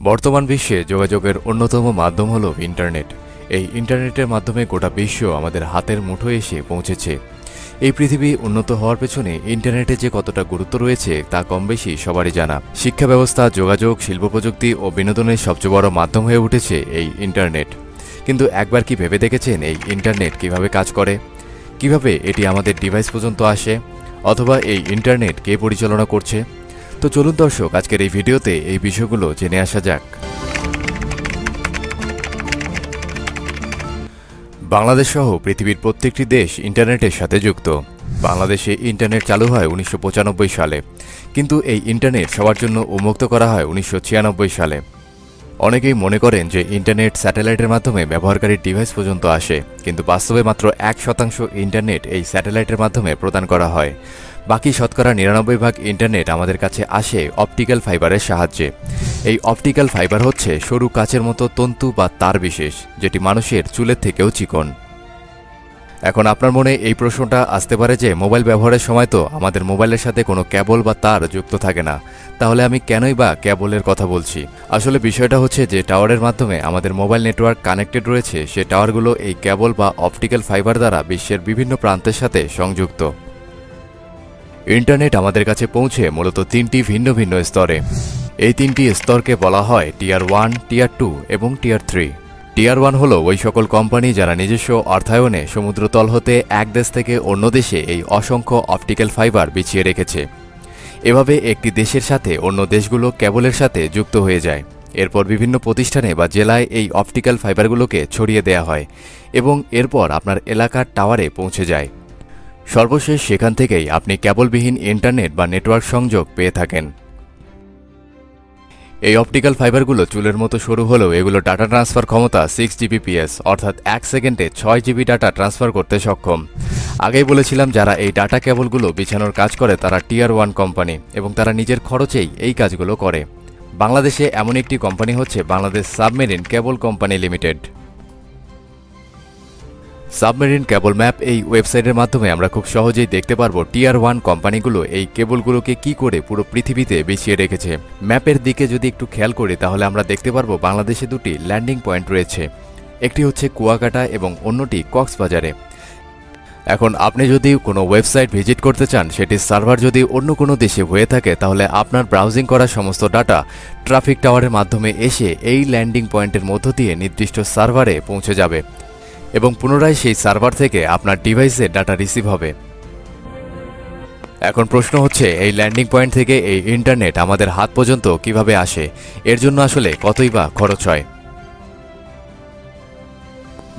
বর্তমান বিশ্বে যোগাযোগের অন্যতম মাধ্যম হলো ইন্টারনেট। এই ইন্টারনেটের মাধ্যমে গোটা বিশ্ব আমাদের হাতের মুঠোয় এসে পৌঁছেছে। এই পৃথিবী উন্নত হওয়ার পেছনে ইন্টারনেটের যে কতটা গুরুত্ব রয়েছে তা কম বেশি সবারই জানা। শিক্ষা ব্যবস্থা, যোগাযোগ, শিল্প প্রযুক্তি ও বিনোদনের সবচেয়ে বড় মাধ্যম হয়ে উঠেছে এই ইন্টারনেট। কিন্তু একবার কি ভেবে দেখেছেন এই ইন্টারনেট কিভাবে কাজ করে, কিভাবে এটি আমাদের ডিভাইস পর্যন্ত আসে, অথবা এই ইন্টারনেট কে পরিচালনা করছে? তো চলুন দর্শক, আজকের এই ভিডিওতে এই বিষয়গুলো জেনে আসা যাক। বাংলাদেশ সহ পৃথিবীর প্রত্যেকটি দেশ ইন্টারনেটের সাথে যুক্ত। বাংলাদেশে ইন্টারনেট চালু হয় 1995 সালে, কিন্তু এই ইন্টারনেট সবার জন্য উন্মুক্ত করা হয় 1996 সালে। অনেকেই মনে করেন যে ইন্টারনেট স্যাটেলাইটের মাধ্যমে ব্যবহারকারীর ডিভাইস পর্যন্ত আসে, কিন্তু বাস্তবে মাত্র 1% ইন্টারনেট এই স্যাটেলাইটের মাধ্যমে প্রদান করা হয়। বাকি শতকরা 99% ইন্টারনেট আমাদের কাছে আসে অপটিক্যাল ফাইবারের সাহায্যে। এই অপটিক্যাল ফাইবার হচ্ছে সরু কাচের মতো তন্তু বা তার বিশেষ, যেটি মানুষের চুলের থেকেও চিকন। এখন আপনার মনে এই প্রশ্নটা আসতে পারে যে মোবাইল ব্যবহারের সময় তো আমাদের মোবাইলের সাথে কোনো কেবল বা তার যুক্ত থাকে না, তাহলে আমি কেনই বা কেবলের কথা বলছি? আসলে বিষয়টা হচ্ছে যে টাওয়ারের মাধ্যমে আমাদের মোবাইল নেটওয়ার্ক কানেক্টেড রয়েছে, সে টাওয়ারগুলো এই কেবল বা অপটিক্যাল ফাইবার দ্বারা বিশ্বের বিভিন্ন প্রান্তের সাথে সংযুক্ত। ইন্টারনেট আমাদের কাছে পৌঁছে মূলত তিনটি ভিন্ন ভিন্ন স্তরে। এই তিনটি স্তরকে বলা হয় টিয়ার 1, টিয়ার 2 এবং টিয়ার 3। টিয়ার 1 হলো ওই সকল কোম্পানি যারা নিজস্ব অর্থায়নে সমুদ্রতল হতে এক দেশ থেকে অন্য দেশে এই অসংখ্য অপটিক্যাল ফাইবার বিছিয়ে রেখেছে। এভাবে একটি দেশের সাথে অন্য দেশগুলো কেবলের সাথে যুক্ত হয়ে যায়। এরপর বিভিন্ন প্রতিষ্ঠানে বা জেলায় এই অপটিক্যাল ফাইবারগুলোকে ছড়িয়ে দেওয়া হয় এবং এরপর আপনার এলাকার টাওয়ারে পৌঁছে যায়। সর্বশেষ সেখান থেকেই আপনি কেবলবিহীন ইন্টারনেট বা নেটওয়ার্ক সংযোগ পেয়ে থাকেন। এই অপটিক্যাল ফাইবারগুলো চুলের মতো সরু হলেও এগুলো ডাটা ট্রান্সফার ক্ষমতা 6 Gbps, অর্থাৎ 1 সেকেন্ডে 6 GB ডাটা ট্রান্সফার করতে সক্ষম। আগেই বলেছিলাম, যারা এই ডাটা কেবলগুলো বিছানোর কাজ করে তারা টিয়ার 1 কোম্পানি এবং তারা নিজের খরচেই এই কাজগুলো করে। বাংলাদেশে এমন একটি কোম্পানি হচ্ছে Bangladesh submarine cable company limited. Submarine cable map এই ওয়েবসাইটের মাধ্যমে আমরা খুব সহজেই দেখতে পারবো টিয়ার 1 কোম্পানিগুলো এই কেবলগুলোকে কি করে পুরো পৃথিবীতে বিছিয়ে রেখেছে। ম্যাপের দিকে যদি একটু খেয়াল করি তাহলে আমরা দেখতে পারবো বাংলাদেশে দুটি ল্যান্ডিং পয়েন্ট রয়েছে, একটি হচ্ছে কুয়াকাটা এবং অন্যটি কক্সবাজারে। এখন আপনি যদি কোনো ওয়েবসাইট ভিজিট করতে চান, সেটির সার্ভার যদি অন্য কোনো দেশে হয়ে থাকে, তাহলে আপনার ব্রাউজিং করা সমস্ত ডাটা ট্রাফিক টাওয়ারের মাধ্যমে এসে এই ল্যান্ডিং পয়েন্টের মধ্য দিয়ে নির্দিষ্ট সার্ভারে পৌঁছে যাবে এবং পুনরায় সেই সার্ভার থেকে আপনার ডিভাইসে ডাটা রিসিভ হবে। এখন প্রশ্ন হচ্ছে, এই ল্যান্ডিং পয়েন্ট থেকে এই ইন্টারনেট আমাদের হাত পর্যন্ত কিভাবে আসে? এর জন্য আসলে কতই বা খরচ হয়?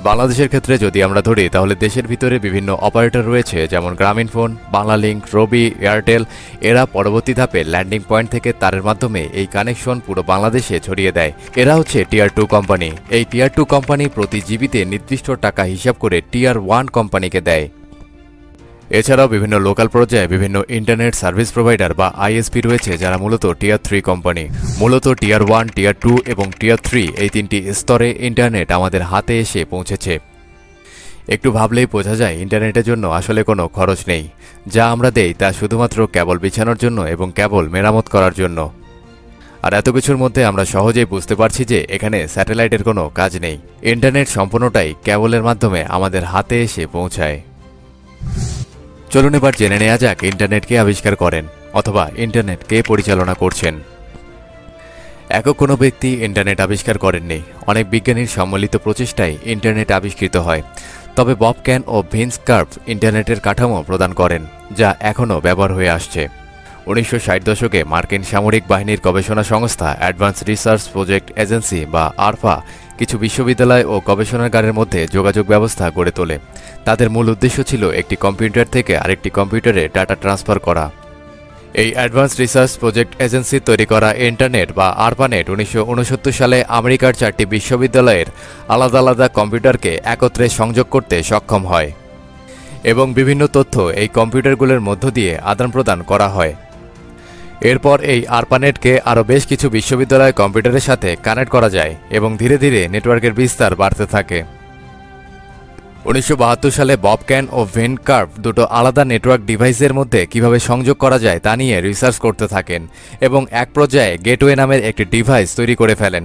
বাংলাদেশের ক্ষেত্রে যদি আমরা ধরি, তাহলে দেশের ভিতরে বিভিন্ন অপারেটর রয়েছে, যেমন গ্রামীণফোন, বাংলালিংক, রবি, এয়ারটেল। এরা পরবর্তী ধাপে ল্যান্ডিং পয়েন্ট থেকে তারের মাধ্যমে এই কানেকশন পুরো বাংলাদেশে ছড়িয়ে দেয়। এরা হচ্ছে টিয়ার 2 কোম্পানি। এই টিয়ার 2 কোম্পানি প্রতি জিবিতে নির্দিষ্ট টাকা হিসাব করে টিয়ার 1 কোম্পানিকে দেয়। এছাড়াও বিভিন্ন লোকাল পর্যায়ে বিভিন্ন ইন্টারনেট সার্ভিস প্রোভাইডার বা আইএসপি রয়েছে, যারা মূলত টিয়ার 3 কোম্পানি। মূলত টিয়ার 1, টিয়ার 2 এবং টিয়ার 3 এই তিনটি স্তরে ইন্টারনেট আমাদের হাতে এসে পৌঁছেছে। একটু ভাবলেই বোঝা যায় ইন্টারনেটের জন্য আসলে কোনো খরচ নেই। যা আমরা দেই তা শুধুমাত্র কেবল বিছানোর জন্য এবং কেবল মেরামত করার জন্য। আর এত কিছুর মধ্যে আমরা সহজেই বুঝতে পারছি যে এখানে স্যাটেলাইটের কোনো কাজ নেই। ইন্টারনেট সম্পূর্ণটাই কেবলের মাধ্যমে আমাদের হাতে এসে পৌঁছায়। চলুন এবার জেনে নেওয়া যাক ইন্টারনেট কে আবিষ্কার করেন, অথবা ইন্টারনেট কে পরিচালনা করছেন। একক কোনো ব্যক্তি ইন্টারনেট আবিষ্কার করেননি। অনেক বিজ্ঞানীর সম্মিলিত প্রচেষ্টায় ইন্টারনেট আবিষ্কৃত হয়। তবে বব ক্যান ও ভিন্স কার্ভ ইন্টারনেটের কাঠামো প্রদান করেন, যা এখনও ব্যবহার হয়ে আসছে। 1960 দশকে মার্কিন সামরিক বাহিনীর গবেষণা সংস্থা অ্যাডভান্স রিসার্চ প্রজেক্ট এজেন্সি বা আরফা কিছু বিশ্ববিদ্যালয় ও গবেষণাগারের মধ্যে যোগাযোগ ব্যবস্থা গড়ে তোলে। তাদের মূল উদ্দেশ্য ছিল একটি কম্পিউটার থেকে আরেকটি কম্পিউটারে ডাটা ট্রান্সফার করা। এই অ্যাডভান্স রিসার্চ প্রজেক্ট এজেন্সি তৈরি করা ইন্টারনেট বা আরপানেট 1969 সালে আমেরিকার 4টি বিশ্ববিদ্যালয়ের আলাদা আলাদা কম্পিউটারকে একত্রে সংযোগ করতে সক্ষম হয় এবং বিভিন্ন তথ্য এই কম্পিউটারগুলোর মধ্য দিয়ে আদান প্রদান করা হয়। এরপর এই আরপানেটকে আরও বেশ কিছু বিশ্ববিদ্যালয় কম্পিউটারের সাথে কানেক্ট করা যায় এবং ধীরে ধীরে নেটওয়ার্কের বিস্তার বাড়তে থাকে। 1972 সালে ববক্যান ও ভেনকার্ভ দুটো আলাদা নেটওয়ার্ক ডিভাইসের মধ্যে কিভাবে সংযোগ করা যায় তা নিয়ে রিসার্চ করতে থাকেন এবং এক পর্যায়ে গেটওয়ে নামের একটি ডিভাইস তৈরি করে ফেলেন।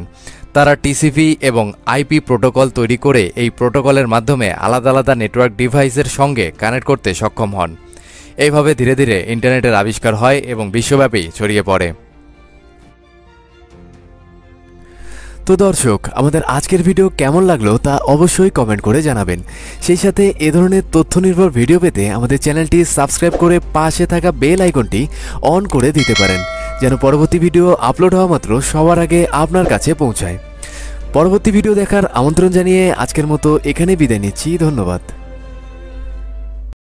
তারা টিসিপি এবং আইপি প্রোটোকল তৈরি করে এই প্রোটোকলের মাধ্যমে আলাদা আলাদা নেটওয়ার্ক ডিভাইসের সঙ্গে কানেক্ট করতে সক্ষম হন। এইভাবে ধীরে ধীরে ইন্টারনেটের আবিষ্কার হয় এবং বিশ্বব্যাপী ছড়িয়ে পড়ে। তো দর্শক, আমাদের আজকের ভিডিও কেমন লাগলো তা অবশ্যই কমেন্ট করে জানাবেন। সেই সাথে এ ধরনের তথ্য নির্ভর ভিডিও পেতে আমাদের চ্যানেলটি সাবস্ক্রাইব করে পাশে থাকা বেল আইকনটি অন করে দিতে পারেন, যেন পরবর্তী ভিডিও আপলোড হওয়া মাত্র সবার আগে আপনার কাছে পৌঁছায়। পরবর্তী ভিডিও দেখার আমন্ত্রণ জানিয়ে আজকের মতো এখানে বিদায় নিচ্ছি। ধন্যবাদ।